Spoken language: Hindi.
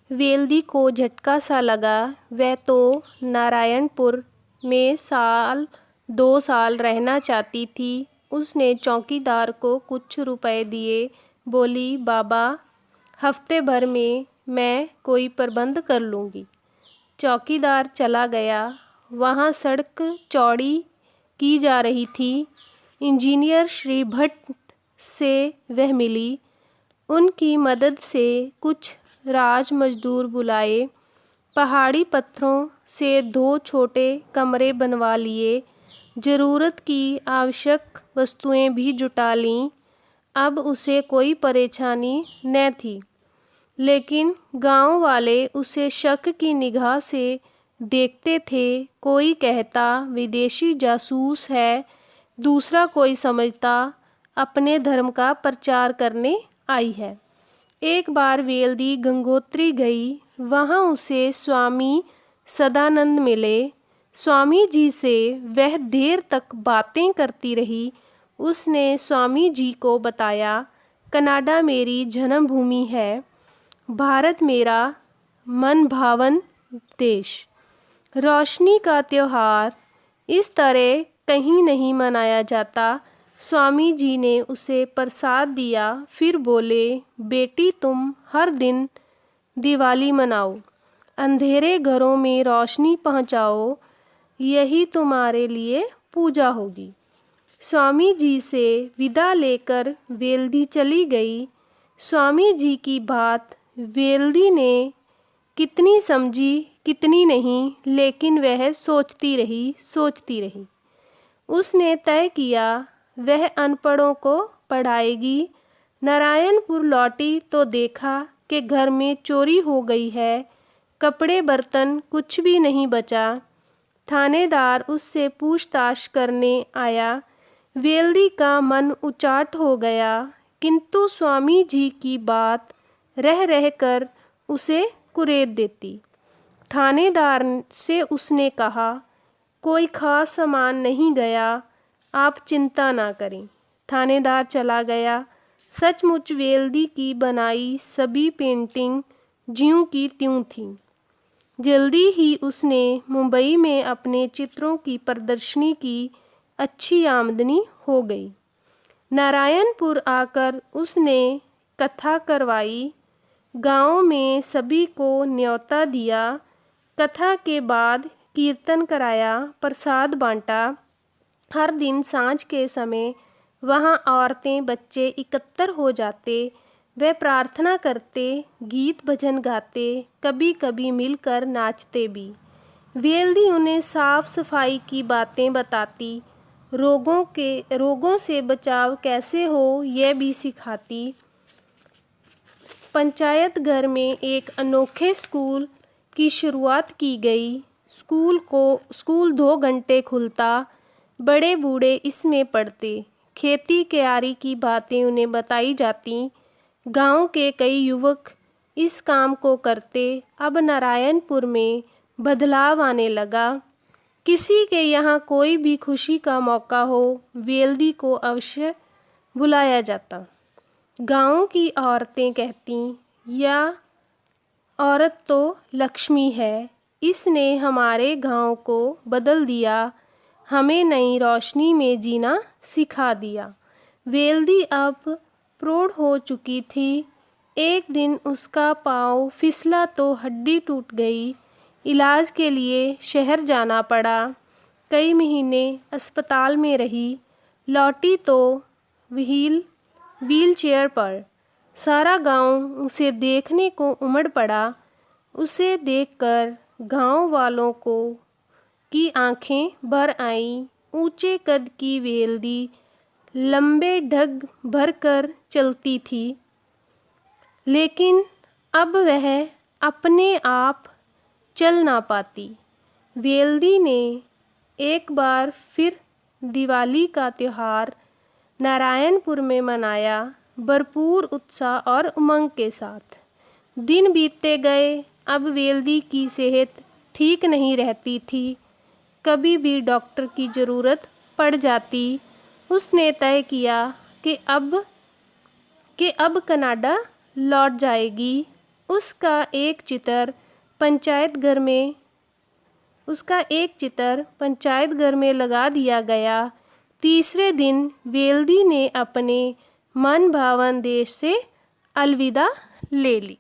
वेल्दी को झटका सा लगा। वह तो नारायणपुर में 2 साल रहना चाहती थी। उसने चौकीदार को कुछ रुपए दिए। बोली, बाबा, हफ्ते भर में मैं कोई प्रबंध कर लूँगी। चौकीदार चला गया। वहाँ सड़क चौड़ी की जा रही थी। इंजीनियर श्री भट्ट से वह मिली। उनकी मदद से कुछ राज मजदूर बुलाए। पहाड़ी पत्थरों से 2 छोटे कमरे बनवा लिए। ज़रूरत की आवश्यक वस्तुएं भी जुटा लीं। अब उसे कोई परेशानी न थी, लेकिन गांव वाले उसे शक की निगाह से देखते थे। कोई कहता विदेशी जासूस है, दूसरा कोई समझता अपने धर्म का प्रचार करने आई है। एक बार वेल्दी गंगोत्री गई। वहाँ उसे स्वामी सदानंद मिले। स्वामी जी से वह देर तक बातें करती रही। उसने स्वामी जी को बताया, कनाडा मेरी जन्मभूमि है, भारत मेरा मनभावन देश। रोशनी का त्योहार इस तरह कहीं नहीं मनाया जाता। स्वामी जी ने उसे प्रसाद दिया। फिर बोले, बेटी, तुम हर दिन दिवाली मनाओ, अंधेरे घरों में रोशनी पहुंचाओ, यही तुम्हारे लिए पूजा होगी। स्वामी जी से विदा लेकर वेल्दी चली गई। स्वामी जी की बात वेल्दी ने कितनी समझी कितनी नहीं, लेकिन वह सोचती रही। उसने तय किया वह अनपढ़ों को पढ़ाएगी। नारायणपुर लौटी तो देखा कि घर में चोरी हो गई है। कपड़े बर्तन कुछ भी नहीं बचा। थानेदार उससे पूछताछ करने आया। वेल्दी का मन उचाट हो गया, किंतु स्वामी जी की बात रह रह कर उसे कुरेद देती। थानेदार से उसने कहा, कोई खास सामान नहीं गया, आप चिंता ना करें। थानेदार चला गया। सचमुच वेल्दी की बनाई सभी पेंटिंग ज्यों की त्यों थीं। जल्दी ही उसने मुंबई में अपने चित्रों की प्रदर्शनी की। अच्छी आमदनी हो गई। नारायणपुर आकर उसने कथा करवाई। गांव में सभी को न्योता दिया। कथा के बाद कीर्तन कराया, प्रसाद बांटा। हर दिन सांझ के समय वहाँ औरतें बच्चे एकत्र हो जाते। वे प्रार्थना करते, गीत भजन गाते, कभी कभी मिलकर नाचते भी। वेल्दी उन्हें साफ सफाई की बातें बताती, रोगों से बचाव कैसे हो यह भी सिखाती। पंचायत घर में एक अनोखे स्कूल की शुरुआत की गई। स्कूल 2 घंटे खुलता। बड़े बूढ़े इसमें पढ़ते। खेती क्यारी की बातें उन्हें बताई जाती। गांव के कई युवक इस काम को करते। अब नारायणपुर में बदलाव आने लगा। किसी के यहाँ कोई भी खुशी का मौका हो, वेल्दी को अवश्य बुलाया जाता। गांव की औरतें कहती, यह औरत तो लक्ष्मी है, इसने हमारे गांव को बदल दिया, हमें नई रोशनी में जीना सिखा दिया। वेल्दी अब प्रौढ़ हो चुकी थी। एक दिन उसका पाँव फिसला तो हड्डी टूट गई। इलाज के लिए शहर जाना पड़ा। कई महीने अस्पताल में रही। लौटी तो व्हील चेयर पर। सारा गांव उसे देखने को उमड़ पड़ा। उसे देखकर गांव वालों की आंखें भर आईं। ऊंचे कद की वेल्दी लंबे ढग भर कर चलती थी, लेकिन अब वह अपने आप चल ना पाती। वेल्दी ने एक बार फिर दिवाली का त्यौहार नारायणपुर में मनाया, भरपूर उत्साह और उमंग के साथ। दिन बीतते गए। अब वेल्दी की सेहत ठीक नहीं रहती थी। कभी भी डॉक्टर की ज़रूरत पड़ जाती। उसने तय किया कि अब कनाडा लौट जाएगी। उसका एक चित्र पंचायत घर में लगा दिया गया। तीसरे दिन वेल्दी ने अपने मन भावन देश से अलविदा ले ली।